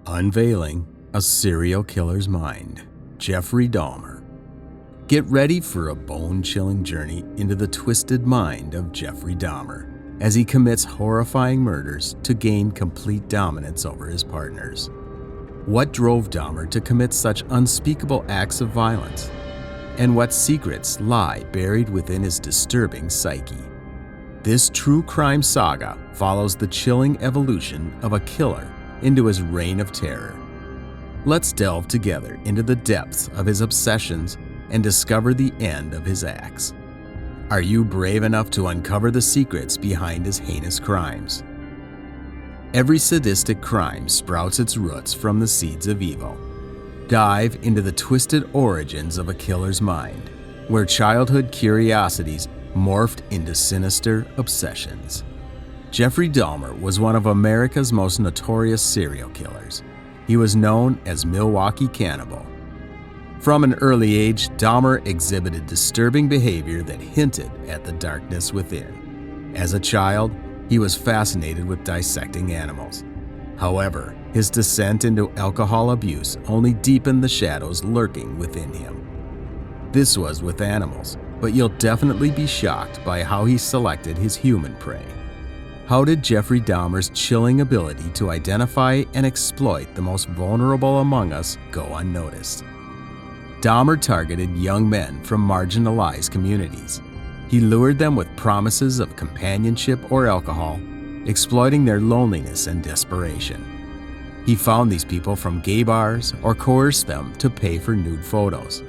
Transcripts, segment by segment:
Unveiling a Serial Killer's Mind, Jeffrey Dahmer. Get ready for a bone-chilling journey into the twisted mind of Jeffrey Dahmer as he commits horrifying murders to gain complete dominance over his partners. What drove Dahmer to commit such unspeakable acts of violence? And what secrets lie buried within his disturbing psyche? This true crime saga follows the chilling evolution of a killer into his reign of terror. Let's delve together into the depths of his obsessions and discover the end of his acts. Are you brave enough to uncover the secrets behind his heinous crimes? Every sadistic crime sprouts its roots from the seeds of evil. Dive into the twisted origins of a killer's mind, where childhood curiosities morphed into sinister obsessions. Jeffrey Dahmer was one of America's most notorious serial killers. He was known as Milwaukee Cannibal. From an early age, Dahmer exhibited disturbing behavior that hinted at the darkness within. As a child, he was fascinated with dissecting animals. However, his descent into alcohol abuse only deepened the shadows lurking within him. This was with animals, but you'll definitely be shocked by how he selected his human prey. How did Jeffrey Dahmer's chilling ability to identify and exploit the most vulnerable among us go unnoticed? Dahmer targeted young men from marginalized communities. He lured them with promises of companionship or alcohol, exploiting their loneliness and desperation. He found these people from gay bars or coerced them to pay for nude photos.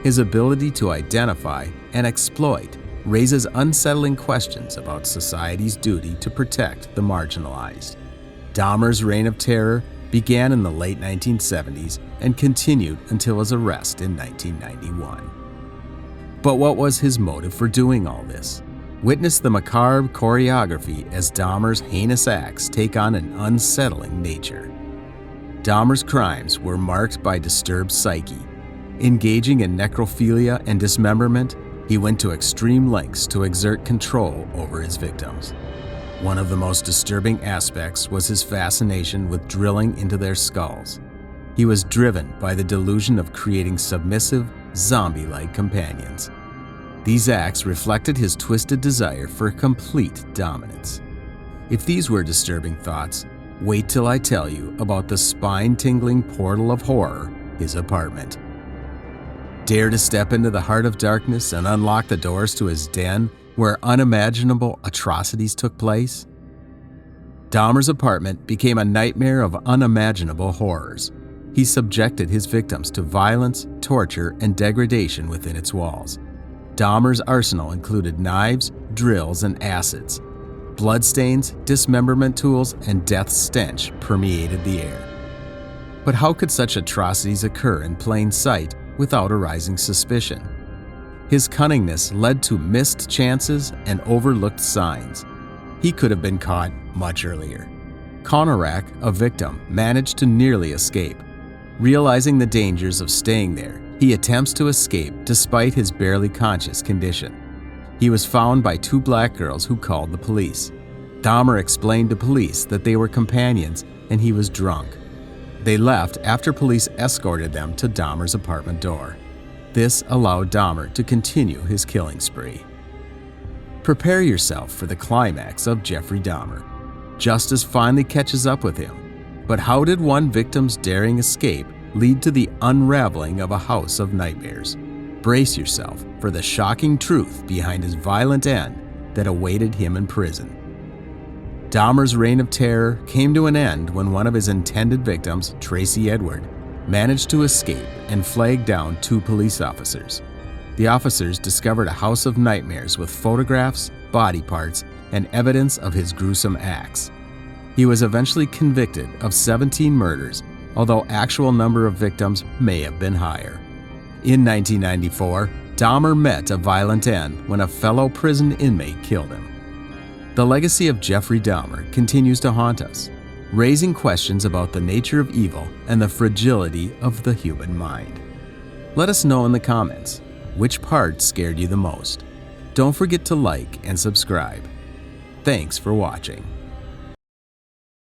His ability to identify and exploit raises unsettling questions about society's duty to protect the marginalized. Dahmer's reign of terror began in the late 1970s and continued until his arrest in 1991. But what was his motive for doing all this? Witness the macabre choreography as Dahmer's heinous acts take on an unsettling nature. Dahmer's crimes were marked by disturbed psyche. Engaging in necrophilia and dismemberment, he went to extreme lengths to exert control over his victims. One of the most disturbing aspects was his fascination with drilling into their skulls. He was driven by the delusion of creating submissive, zombie-like companions. These acts reflected his twisted desire for complete dominance. If these were disturbing thoughts, wait till I tell you about the spine-tingling portal of horror, his apartment. Dare to step into the heart of darkness and unlock the doors to his den where unimaginable atrocities took place? Dahmer's apartment became a nightmare of unimaginable horrors. He subjected his victims to violence, torture, and degradation within its walls. Dahmer's arsenal included knives, drills, and acids. Bloodstains, dismemberment tools, and death's stench permeated the air. But how could such atrocities occur in plain sight without arousing suspicion? His cunningness led to missed chances and overlooked signs. He could have been caught much earlier. Konorak, a victim, managed to nearly escape. Realizing the dangers of staying there, he attempts to escape despite his barely conscious condition. He was found by two black girls who called the police. Dahmer explained to police that they were companions and he was drunk. They left after police escorted them to Dahmer's apartment door. This allowed Dahmer to continue his killing spree. Prepare yourself for the climax of Jeffrey Dahmer. Justice finally catches up with him. But how did one victim's daring escape lead to the unraveling of a house of nightmares? Brace yourself for the shocking truth behind his violent end that awaited him in prison. Dahmer's reign of terror came to an end when one of his intended victims, Tracy Edward, managed to escape and flag down two police officers. The officers discovered a house of nightmares with photographs, body parts, and evidence of his gruesome acts. He was eventually convicted of 17 murders, although actual number of victims may have been higher. In 1994, Dahmer met a violent end when a fellow prison inmate killed him. The legacy of Jeffrey Dahmer continues to haunt us, raising questions about the nature of evil and the fragility of the human mind. Let us know in the comments, which part scared you the most? Don't forget to like and subscribe. Thanks for watching.